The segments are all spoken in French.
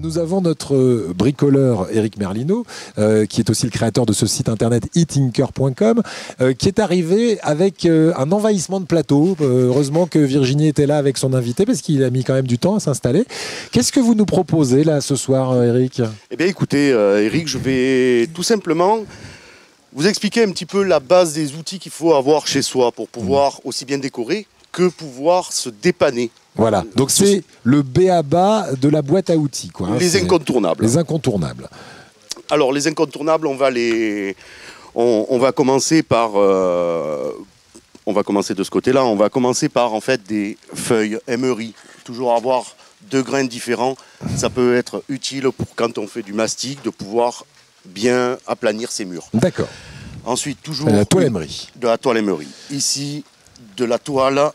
Nous avons notre bricoleur Éric Merlino, qui est aussi le créateur de ce site internet eTinker.com, qui est arrivé avec un envahissement de plateau. Heureusement que Virginie était là avec son invité, parce qu'il a mis quand même du temps à s'installer. Qu'est-ce que vous nous proposez là ce soir, Éric? Eh bien écoutez, Éric, je vais tout simplement vous expliquer un petit peu la base des outils qu'il faut avoir chez soi pour pouvoir aussi bien décorer que pouvoir se dépanner. Voilà, donc c'est le b.a.-ba de la boîte à outils, quoi. Les incontournables. Les incontournables. Alors les incontournables, on va commencer par, on va commencer de ce côté-là. On va commencer par en fait des feuilles emery. Toujours avoir 2 grains différents, ça peut être utile pour quand on fait du mastic de pouvoir bien aplanir ses murs. D'accord. Ensuite toujours de la toile emery. De la toile emery. Ici de la toile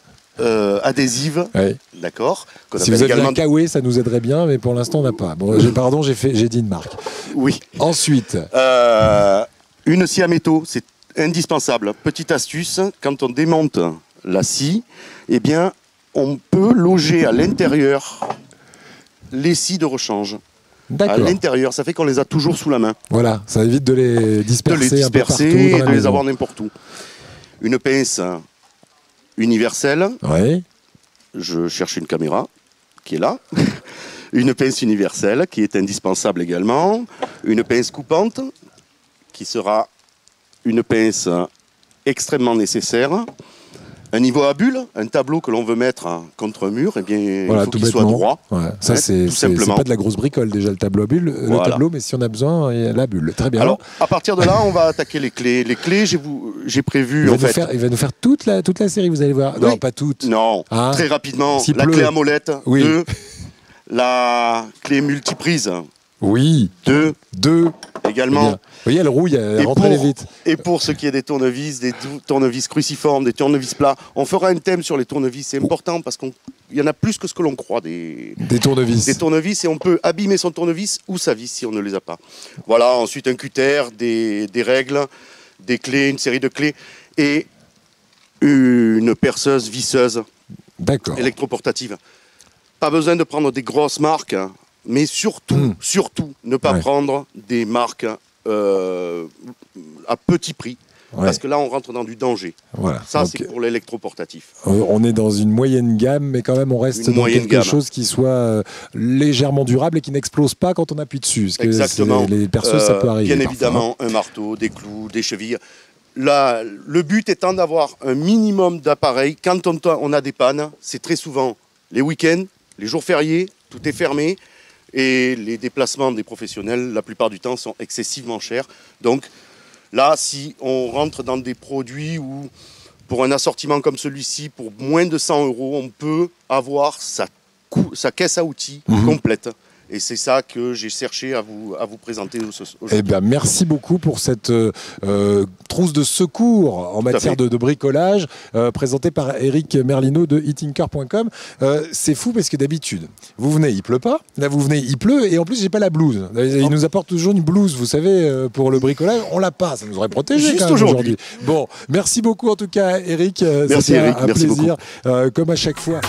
adhésive, oui. D'accord. Si vous avez un kawaii, ça nous aiderait bien, mais pour l'instant on n'a pas. Bon, pardon, j'ai dit une marque. Oui. Ensuite, une scie à métaux, c'est indispensable. Petite astuce, quand on démonte la scie, eh bien, on peut loger à l'intérieur les scies de rechange. À l'intérieur, ça fait qu'on les a toujours sous la main. Voilà, ça évite de les disperser, un peu partout et de les avoir n'importe où. Une pince universelle. Oui. Je cherche une caméra qui est là. Une pince universelle qui est indispensable également. Une pince coupante qui sera une pince extrêmement nécessaire. Un niveau à bulle, un tableau que l'on veut mettre contre un mur, eh bien, voilà, il faut qu'il soit droit. Ouais. Ça, c'est pas de la grosse bricole déjà, le tableau à bulle, voilà. Le tableau, mais si on a besoin, il y a la bulle. Très bien. Alors, à partir de là, on va attaquer les clés. Les clés, j'ai prévu, en fait... Il va nous faire toute la série, vous allez voir. Oui. Non, pas toute. Non, très rapidement. Si la clé à molette, oui. 2. La clé multiprise. Oui. 2. Également. Vous voyez, elle rouille, elle rentre très vite. Et pour ce qui est des tournevis cruciformes, des tournevis plats, on fera un thème sur les tournevis. C'est important parce qu'il y en a plus que ce que l'on croit des tournevis. Des tournevis, et on peut abîmer son tournevis ou sa vis si on ne les a pas. Voilà, ensuite un cutter, des règles, des clés, une série de clés et une perceuse visseuse électroportative. Pas besoin de prendre des grosses marques, mais surtout, ne pas prendre des marques à petit prix, parce que là on rentre dans du danger. Voilà. Ça c'est pour l'électroportatif. On est dans une moyenne gamme, mais quand même on reste dans quelque chose qui soit légèrement durable et qui n'explose pas quand on appuie dessus. Parce que exactement. Les perceuses, ça peut arriver. Bien évidemment, un marteau, des clous, des chevilles. Là, le but étant d'avoir un minimum d'appareils. Quand on a des pannes, c'est très souvent les week-ends, les jours fériés, tout est fermé. Et les déplacements des professionnels, la plupart du temps, sont excessivement chers. Donc là, si on rentre dans des produits où, pour un assortiment comme celui-ci, pour moins de 100 €, on peut avoir sa caisse à outils complète. Et c'est ça que j'ai cherché à vous présenter aujourd'hui. Eh bien, merci beaucoup pour cette trousse de secours en matière de bricolage présentée par Éric Merlino de eTinker.com. C'est fou parce que d'habitude, vous venez, il pleut pas. Là, vous venez, il pleut. Et en plus, j'ai pas la blouse. Il nous apporte toujours une blouse, vous savez, pour le bricolage. On l'a pas. Ça nous aurait protégé juste aujourd'hui. Bon, merci beaucoup en tout cas, Éric. Merci, Éric. Un plaisir, comme à chaque fois.